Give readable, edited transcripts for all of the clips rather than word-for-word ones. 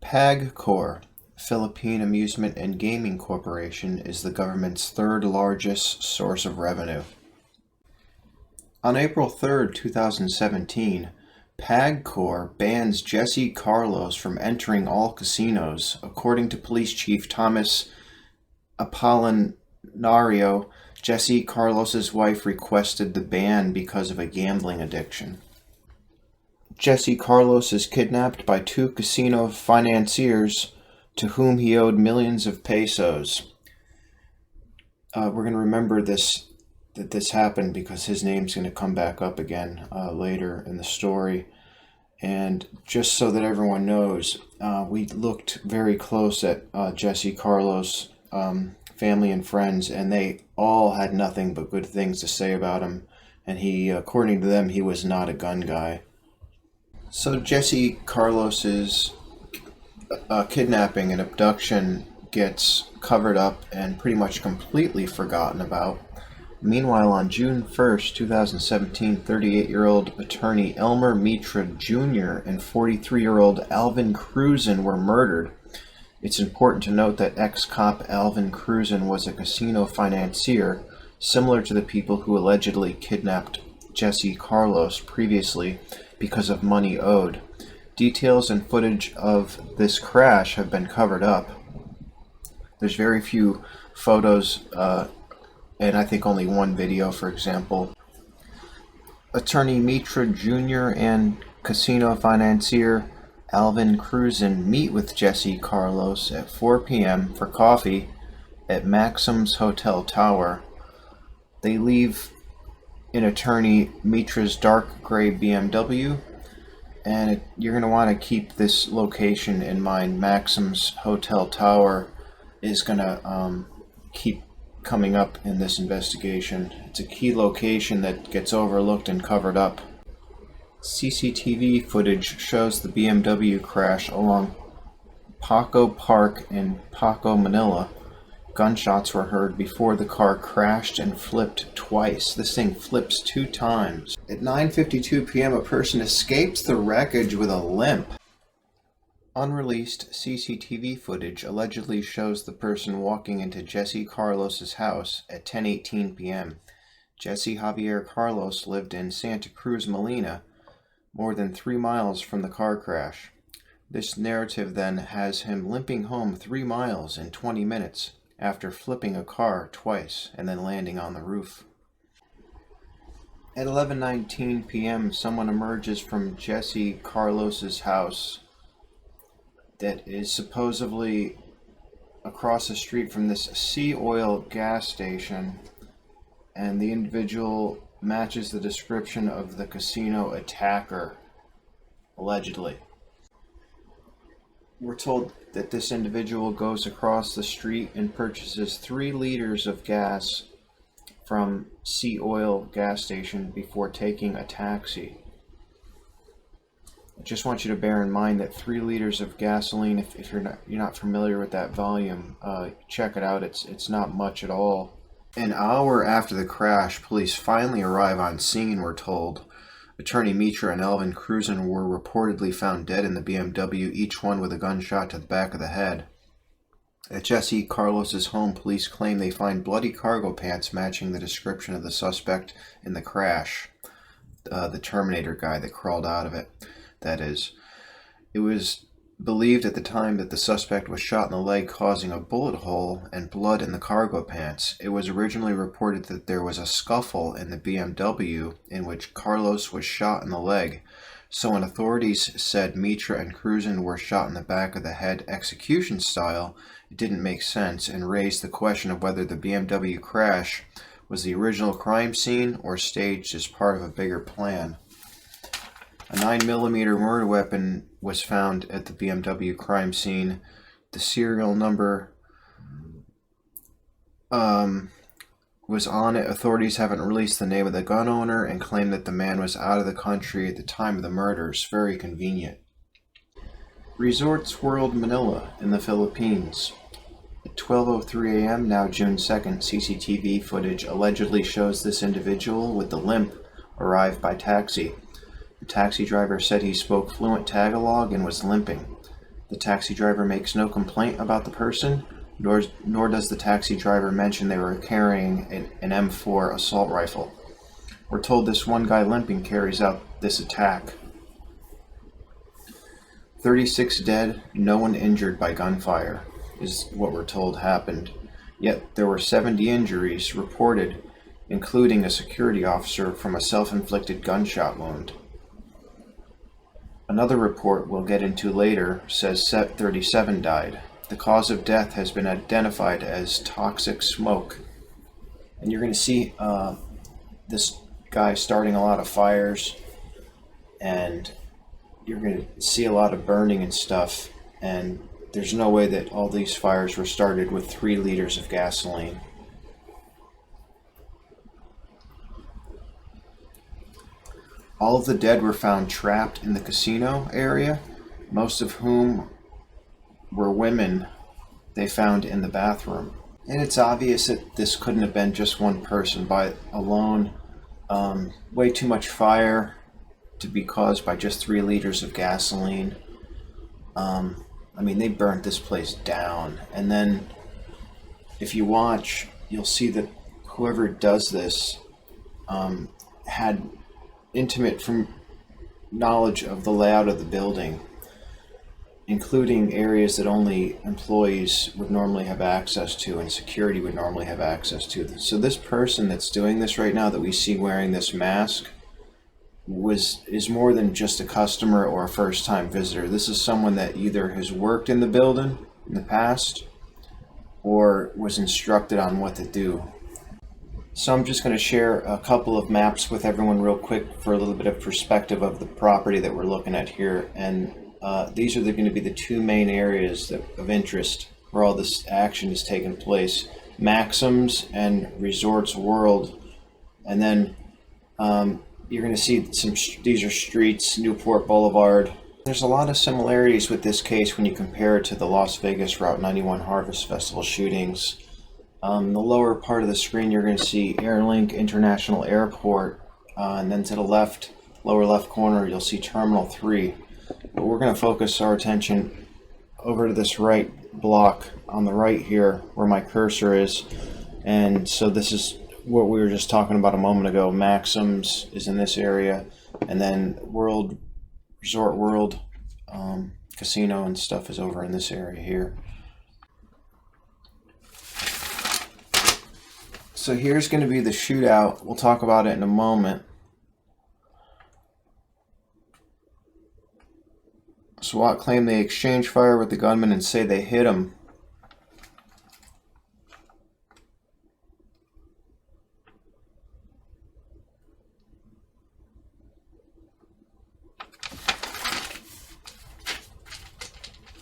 PAGCOR, Philippine Amusement and Gaming Corporation, is the government's third largest source of revenue. On April 3, 2017, PAGCOR bans Jessie Carlos from entering all casinos, according to Police Chief Thomas Apolinario. Jessie Carlos's wife requested the ban because of a gambling addiction. Jessie Carlos is kidnapped by two casino financiers to whom he owed millions of pesos. We're going to remember that this happened because his name's going to come back up again later in the story. And just so that everyone knows, we looked very close at Jessie Carlos' family and friends, and they all had nothing but good things to say about him. And he, according to them, he was not a gun guy. So Jessie Carlos's kidnapping and abduction gets covered up and pretty much completely forgotten about. Meanwhile, on June 1st, 2017, 38-year-old Attorney Elmer Mitra Jr. and 43-year-old Alvin Cruzin were murdered. It's important to note that ex-cop Alvin Cruzin was a casino financier, similar to the people who allegedly kidnapped Jessie Carlos previously because of money owed. Details and footage of this crash have been covered up. There's very few photos, and I think only one video, for example. Attorney Mitra Jr. and casino financier Alvin Cruzin meet with Jessie Carlos at 4 p.m. for coffee at Maxims Hotel Tower. They leave in Attorney Mitra's dark gray BMW, and you're going to want to keep this location in mind. Maxims Hotel Tower is going to keep coming up in this investigation. It's a key location that gets overlooked and covered up. CCTV footage shows the BMW crash along Paco Park in Paco, Manila. Gunshots were heard before the car crashed and flipped twice. This thing flips 2 times. At 9:52 p.m., a person escapes the wreckage with a limp. Unreleased CCTV footage allegedly shows the person walking into Jessie Carlos's house at 10:18 p.m. Jessie Javier Carlos lived in Santa Cruz, Molina, more than 3 miles from the car crash. This narrative then has him limping home 3 miles in 20 minutes after flipping a car twice and then landing on the roof. At 11:19 p.m., someone emerges from Jessie Carlos's house that is supposedly across the street from this Sea Oil gas station, and the individual matches the description of the casino attacker, allegedly. We're told that this individual goes across the street and purchases 3 liters of gas from Sea Oil gas station before taking a taxi. I just want you to bear in mind that 3 liters of gasoline, if you're not familiar with that volume, check it out. It's not much at all. An hour after the crash, police finally arrive on scene, we're told. Attorney Mitra and Alvin Cruzin were reportedly found dead in the BMW, each one with a gunshot to the back of the head. At Jessie Carlos's home, police claim they find bloody cargo pants matching the description of the suspect in the crash. The Terminator guy that crawled out of it, that is. It was believed at the time that the suspect was shot in the leg, causing a bullet hole and blood in the cargo pants. It was originally reported that there was a scuffle in the BMW in which Carlos was shot in the leg. So when authorities said Mitra and Cruzin were shot in the back of the head execution style, it didn't make sense and raised the question of whether the BMW crash was the original crime scene or staged as part of a bigger plan. A 9mm murder weapon was found at the BMW crime scene. The serial number was on it. Authorities haven't released the name of the gun owner and claim that the man was out of the country at the time of the murders. Very convenient. Resorts World Manila in the Philippines. At 12:03 a.m., now June 2nd, CCTV footage allegedly shows this individual with the limp arrive by taxi. The taxi driver said he spoke fluent Tagalog and was limping. The taxi driver makes no complaint about the person, nor does the taxi driver mention they were carrying an M4 assault rifle. We're told this one guy limping carries out this attack. 36 dead, no one injured by gunfire, is what we're told happened. Yet there were 70 injuries reported, including a security officer from a self-inflicted gunshot wound. Another report we'll get into later says 37 died. The cause of death has been identified as toxic smoke. And you're going to see this guy starting a lot of fires, and you're going to see a lot of burning and stuff, and there's no way that all these fires were started with 3 liters of gasoline. All of the dead were found trapped in the casino area, most of whom were women they found in the bathroom. And it's obvious that this couldn't have been just one person by alone. Way too much fire to be caused by just 3 liters of gasoline. I mean, they burnt this place down. And then if you watch, you'll see that whoever does this had intimate knowledge of the layout of the building, including areas that only employees would normally have access to and security would normally have access to. So this person that's doing this right now that we see wearing this mask is more than just a customer or a first-time visitor. This is someone that either has worked in the building in the past or was instructed on what to do. So I'm just going to share a couple of maps with everyone real quick for a little bit of perspective of the property that we're looking at here. And these are going to be the 2 main areas of interest where all this action is taking place. Maxims and Resorts World. And then you're going to see these are streets, Newport Boulevard. There's a lot of similarities with this case when you compare it to the Las Vegas Route 91 Harvest Festival shootings. The lower part of the screen, you're going to see Airlink International Airport, and then to the left, lower left corner, you'll see Terminal 3. But we're going to focus our attention over to this right block on the right here where my cursor is. And so this is what we were just talking about a moment ago. Maxims is in this area, and then Resort World Casino and stuff is over in this area here. So here's going to be the shootout. We'll talk about it in a moment. SWAT claim they exchanged fire with the gunman and say they hit him.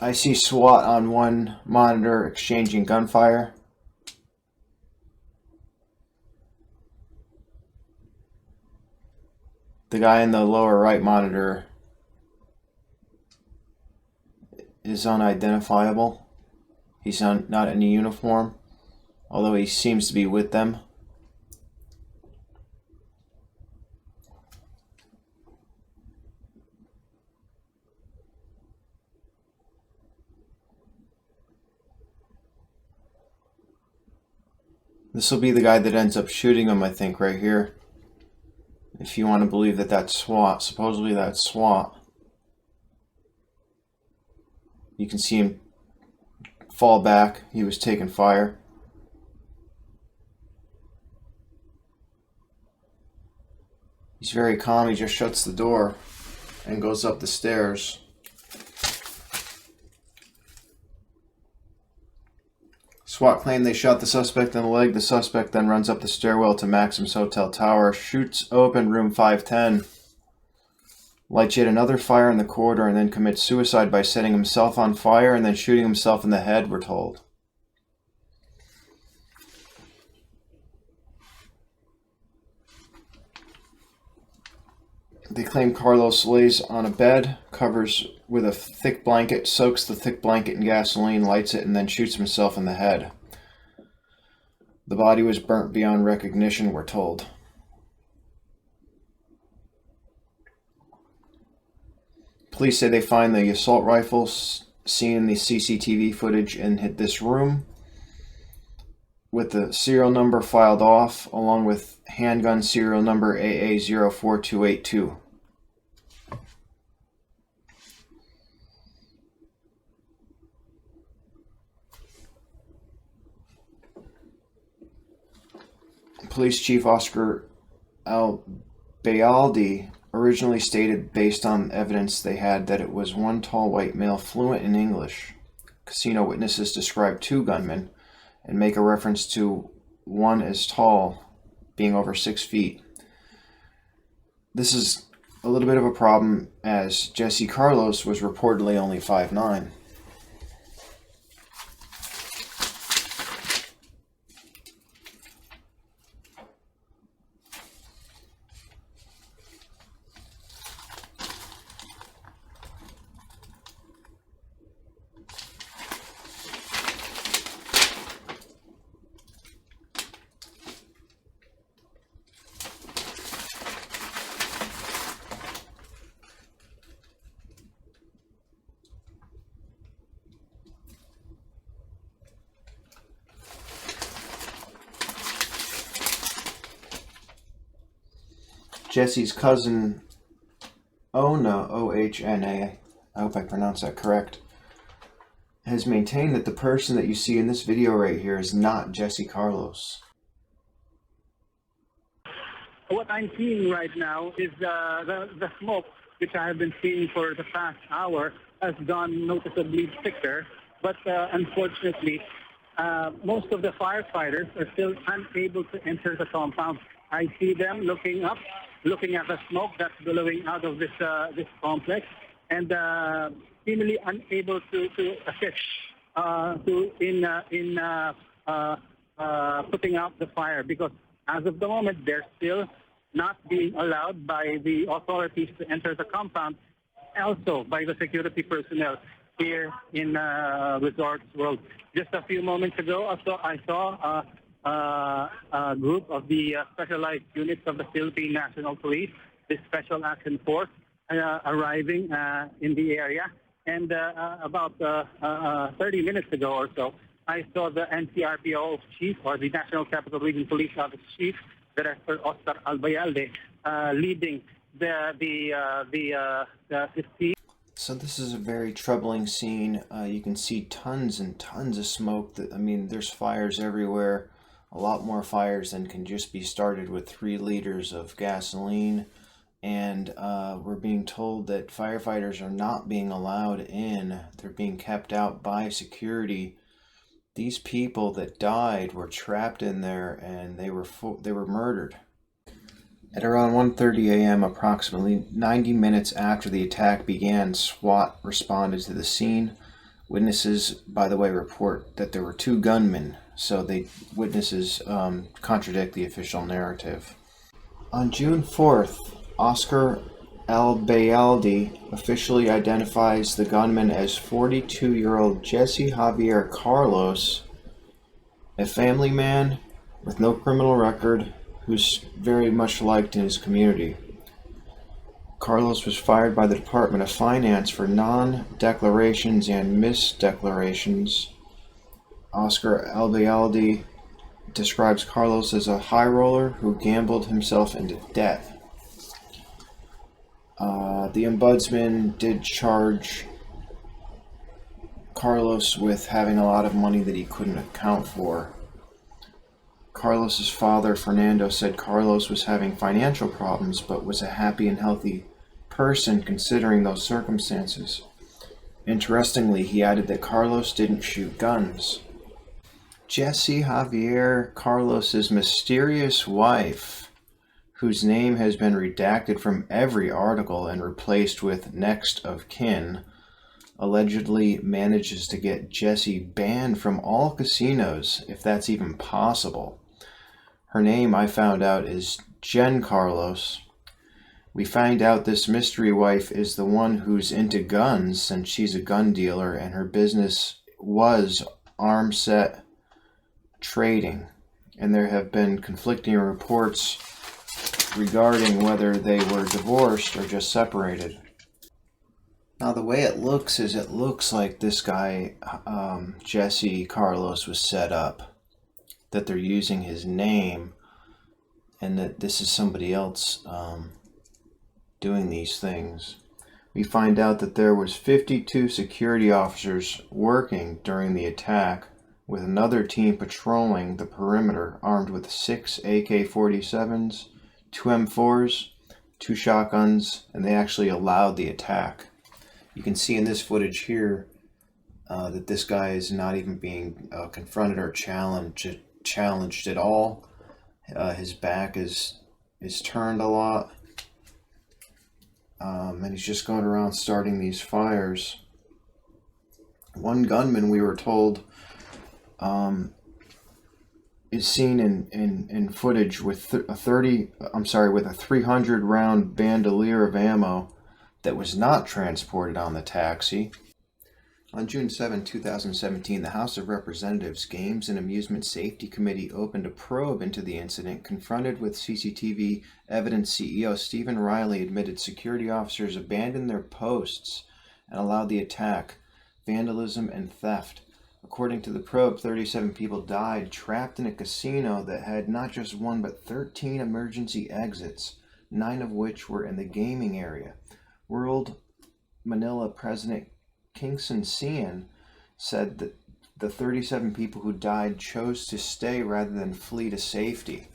I see SWAT on one monitor exchanging gunfire. The guy in the lower right monitor is unidentifiable. He's not in a uniform, although he seems to be with them. This will be the guy that ends up shooting him, I think, right here. If you want to believe that that's SWAT. Supposedly that's SWAT. You can see him fall back. He was taking fire. He's very calm. He just shuts the door and goes up the stairs. SWAT claim they shot the suspect in the leg. The suspect then runs up the stairwell to Maxims Hotel tower, shoots open room 510, lights yet another fire in the corridor, and then commits suicide by setting himself on fire and then shooting himself in the head, we're told. They claim Carlos lays on a bed, covers with a thick blanket, soaks the thick blanket in gasoline, lights it, and then shoots himself in the head. The body was burnt beyond recognition, we're told. Police say they find the assault rifles seen in the CCTV footage in this room, with the serial number filed off, along with handgun serial number AA04282. Police Chief Oscar Albayalde originally stated, based on evidence they had, that it was one tall white male fluent in English. Casino witnesses described two gunmen and make a reference to one as tall, being over 6 feet. This is a little bit of a problem, as Jessie Carlos was reportedly only 5'9". Jessie's cousin, Ona, O-H-N-A, I hope I pronounced that correct, has maintained that the person that you see in this video right here is not Jessie Carlos. What I'm seeing right now is the smoke, which I have been seeing for the past hour, has gone noticeably thicker. But unfortunately, most of the firefighters are still unable to enter the compound. I see them looking up, looking at the smoke that's billowing out of this complex, and seemingly unable to assist in putting out the fire, because as of the moment they're still not being allowed by the authorities to enter the compound, also by the security personnel here in Resorts World. Just a few moments ago, I saw a group of the specialized units of the Philippine National Police, the Special Action Force, arriving in the area. And about 30 minutes ago or so, I saw the NCRPO chief, or the National Capital Region Police Office chief, Director Oscar Albayalde, leading the team. So this is a very troubling scene. You can see tons and tons of smoke. There's fires everywhere. A lot more fires than can just be started with 3 liters of gasoline. And we're being told that firefighters are not being allowed in. They're being kept out by security. These people that died were trapped in there, and they were murdered. At around 1:30 a.m., approximately 90 minutes after the attack began, SWAT responded to the scene. Witnesses, by the way, report that there were 2 gunmen, so witnesses contradict the official narrative. On June 4th, Oscar Albayalde officially identifies the gunman as 42-year-old Jessie Javier Carlos, a family man with no criminal record, who's very much liked in his community. Carlos was fired by the Department of Finance for non-declarations and misdeclarations. Oscar Albayalde describes Carlos as a high roller who gambled himself into debt. The ombudsman did charge Carlos with having a lot of money that he couldn't account for. Carlos's father, Fernando, said Carlos was having financial problems, but was a happy and healthy person considering those circumstances. Interestingly, he added that Carlos didn't shoot guns. Jessie Javier Carlos's mysterious wife, whose name has been redacted from every article and replaced with next of kin, allegedly manages to get Jessie banned from all casinos, if that's even possible. Her name, I found out, is Jen Carlos. We find out this mystery wife is the one who's into guns, since she's a gun dealer and her business was arm set trading. And there have been conflicting reports regarding whether they were divorced or just separated. Now the way it looks is it looks like this guy, Jessie Carlos, was set up, that they're using his name, and that this is somebody else doing these things. We find out that there was 52 security officers working during the attack, with another team patrolling the perimeter armed with 6 AK-47s, 2 M4s, 2 shotguns, and they actually allowed the attack. You can see in this footage here that this guy is not even being confronted or challenged at all. His back is turned a lot, and he's just going around starting these fires. One gunman, we were told, is seen in footage with a 300 round bandolier of ammo that was not transported on the taxi. On June 7, 2017, the House of Representatives Games and Amusement Safety Committee opened a probe into the incident. Confronted with CCTV evidence, CEO Stephen Riley admitted security officers abandoned their posts and allowed the attack, vandalism, and theft. According to the probe, 37 people died trapped in a casino that had not just one but 13 emergency exits, 9 of which were in the gaming area. World Manila President Kingston Cian said that the 37 people who died chose to stay rather than flee to safety.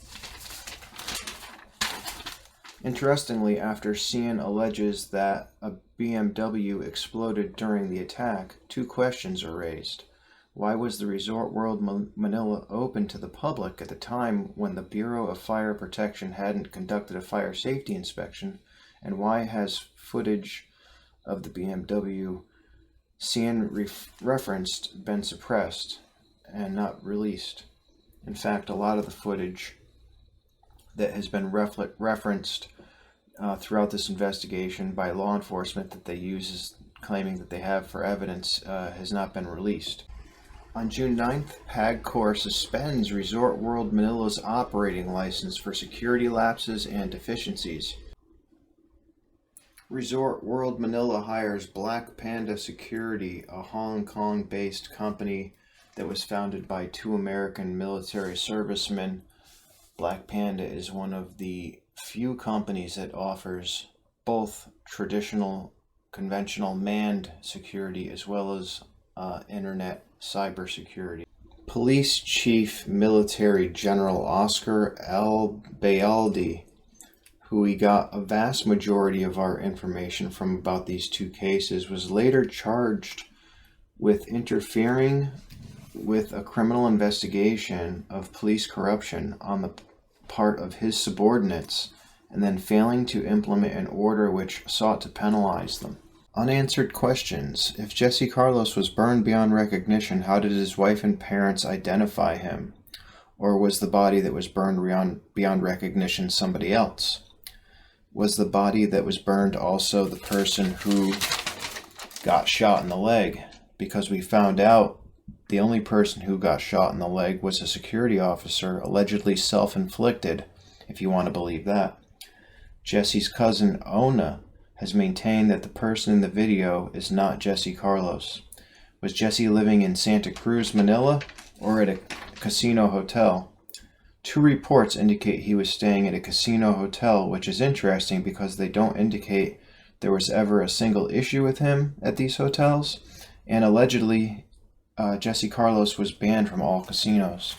Interestingly, after Cian alleges that a BMW exploded during the attack, 2 questions are raised. Why was the Resort World Manila open to the public at the time when the Bureau of Fire Protection hadn't conducted a fire safety inspection? And why has footage of the BMW Cian referenced been suppressed and not released? In fact, a lot of the footage that has been referenced throughout this investigation by law enforcement that they use as claiming that they have for evidence has not been released. On June 9th, PAGCOR suspends Resort World Manila's operating license for security lapses and deficiencies. Resort World Manila hires Black Panda Security, a Hong Kong-based company that was founded by 2 American military servicemen. Black Panda is one of the few companies that offers both traditional, conventional manned security as well as internet cybersecurity. Police Chief Military General Oscar L. Bayaldi, who we got a vast majority of our information from about these 2 cases, was later charged with interfering with a criminal investigation of police corruption on the part of his subordinates and then failing to implement an order which sought to penalize them. Unanswered questions. If Jessie Carlos was burned beyond recognition, how did his wife and parents identify him? Or was the body that was burned beyond recognition somebody else? Was the body that was burned also the person who got shot in the leg? Because we found out the only person who got shot in the leg was a security officer, allegedly self-inflicted, if you want to believe that. Jessie's cousin, Ona, has maintained that the person in the video is not Jessie Carlos. Was Jessie living in Santa Cruz, Manila, or at a casino hotel? 2 reports indicate he was staying at a casino hotel, which is interesting because they don't indicate there was ever a single issue with him at these hotels, and allegedly Jessie Carlos was banned from all casinos.